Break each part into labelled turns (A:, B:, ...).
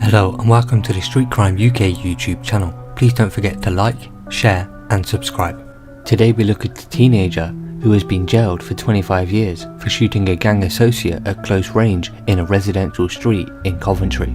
A: Hello and welcome to the Street Crime UK YouTube channel. Please don't forget to like, share and subscribe. Today we look at the teenager who has been jailed for 25 years for shooting a gang associate at close range in a residential street in Coventry.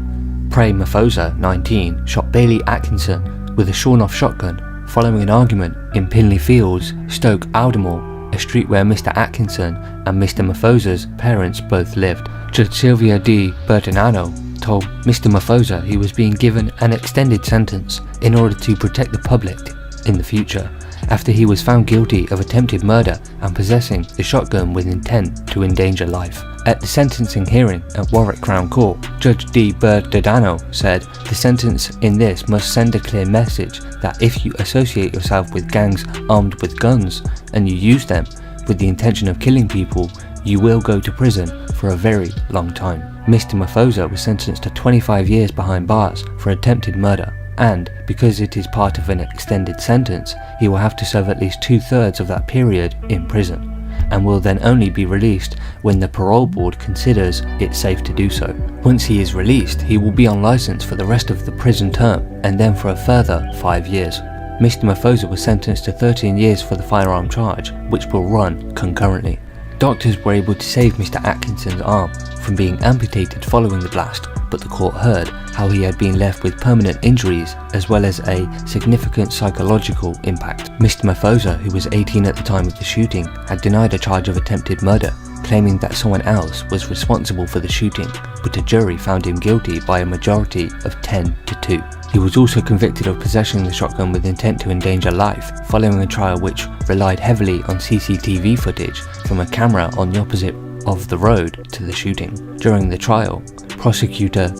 A: Prey Maphosa, 19, shot Bailey Atkinson with a sawn-off shotgun following an argument in Pinley Fields, Stoke, Aldermoor, a street where Mr. Atkinson and Mr. Maphosa's parents both lived. Judge Sylvia D. Bertinano told Mr. Maphosa he was being given an extended sentence in order to protect the public in the future, after he was found guilty of attempted murder and possessing the shotgun with intent to endanger life. At the sentencing hearing at Warwick Crown Court, Judge D. Bertinano said, "The sentence in this must send a clear message that if you associate yourself with gangs armed with guns and you use them with the intention of killing people, you will go to prison for a very long time." Mr. Maphosa was sentenced to 25 years behind bars for attempted murder, and because it is part of an extended sentence, he will have to serve at least 2/3 of that period in prison, and will then only be released when the parole board considers it safe to do so. Once he is released, he will be on licence for the rest of the prison term, and then for a further 5 years. Mr. Maphosa was sentenced to 13 years for the firearm charge, which will run concurrently. Doctors were able to save Mr. Atkinson's arm from being amputated following the blast, but the court heard how he had been left with permanent injuries as well as a significant psychological impact. Mr. Maphosa, who was 18 at the time of the shooting, had denied a charge of attempted murder, claiming that someone else was responsible for the shooting, but a jury found him guilty by a majority of 10-2. He was also convicted of possessing the shotgun with intent to endanger life, following a trial which relied heavily on CCTV footage from a camera on the opposite of the road to the shooting. During the trial, prosecutor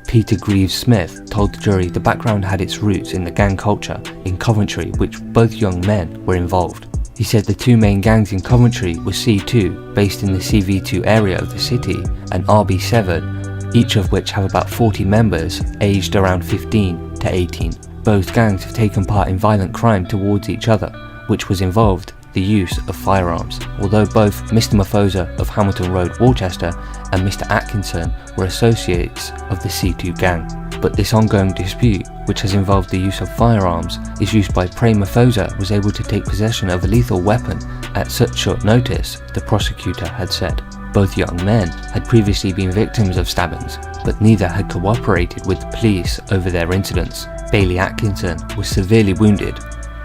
A: Peter Greaves-Smith told the jury the background had its roots in the gang culture in Coventry, which both young men were involved. He said the two main gangs in Coventry were C2, based in the CV2 area of the city, and RB7, each of which have about 40 members aged around 15 to 18. Both gangs have taken part in violent crime towards each other, which was involved the use of firearms, although both Mr. Maphosa of Hamilton Road, Worcester, and Mr. Atkinson were associates of the C2 gang. But this ongoing dispute, which has involved the use of firearms, is used by Prey Maphosa was able to take possession of a lethal weapon at such short notice, the prosecutor had said. Both young men had previously been victims of stabbings, but neither had cooperated with the police over their incidents. Bailey Atkinson was severely wounded.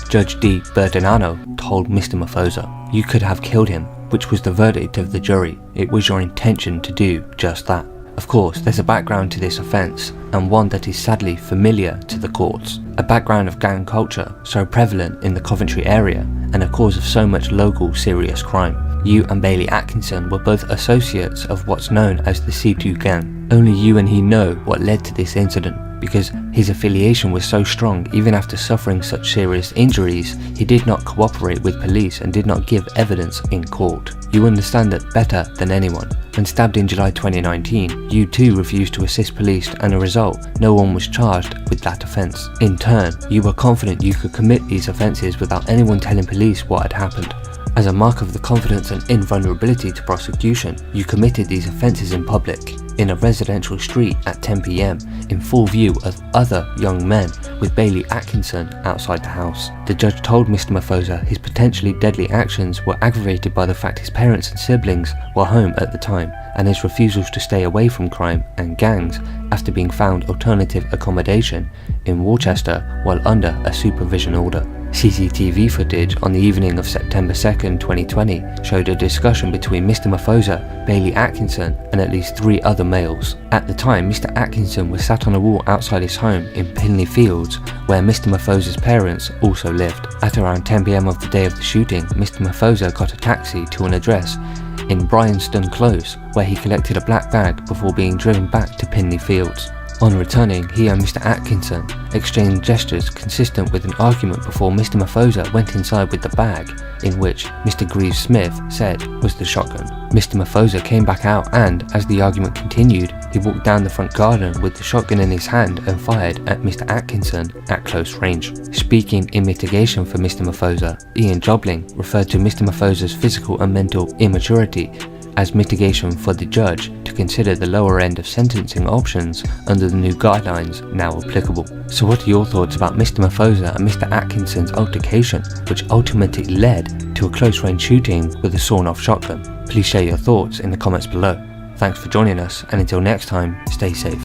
A: Judge D. Bertinano told Mr. Maphosa, "You could have killed him," which was the verdict of the jury. "It was your intention to do just that." Of course, there's a background to this offence, and one that is sadly familiar to the courts. A background of gang culture so prevalent in the Coventry area, and a cause of so much local serious crime. You and Bailey Atkinson were both associates of what's known as the C2 gang. Only you and he know what led to this incident, because his affiliation was so strong. Even after suffering such serious injuries, he did not cooperate with police and did not give evidence in court. You understand that better than anyone. When stabbed in July 2019, you too refused to assist police, and as a result, no one was charged with that offence. In turn, you were confident you could commit these offences without anyone telling police what had happened. As a mark of the confidence and invulnerability to prosecution, you committed these offences in public, in a residential street at 10 PM, in full view of other young men, with Bailey Atkinson outside the house. The judge told Mr. Maphosa his potentially deadly actions were aggravated by the fact his parents and siblings were home at the time, and his refusals to stay away from crime and gangs after being found alternative accommodation in Worcester while under a supervision order. CCTV footage on the evening of September 2nd, 2020 showed a discussion between Mr. Maphosa, Bailey Atkinson, and at least 3 other males. At the time, Mr. Atkinson was sat on a wall outside his home in Pinley Fields, where Mr. Maphosa's parents also lived. At around 10 PM of the day of the shooting, Mr. Maphosa got a taxi to an address in Bryanston Close, where he collected a black bag before being driven back to Pinley Fields. On returning, he and Mr. Atkinson exchanged gestures consistent with an argument before Mr. Maphosa went inside with the bag, in which Mr. Greaves-Smith said was the shotgun. Mr. Maphosa came back out and, as the argument continued, he walked down the front garden with the shotgun in his hand and fired at Mr. Atkinson at close range. Speaking in mitigation for Mr. Maphosa, Ian Jobling referred to Mr. Maphosa's physical and mental immaturity as mitigation for the judge to consider the lower end of sentencing options under the new guidelines now applicable. So what are your thoughts about Mr. Maphosa and Mr. Atkinson's altercation, which ultimately led to a close range shooting with a sawn-off shotgun? Please share your thoughts in the comments below. Thanks for joining us, and until next time, stay safe.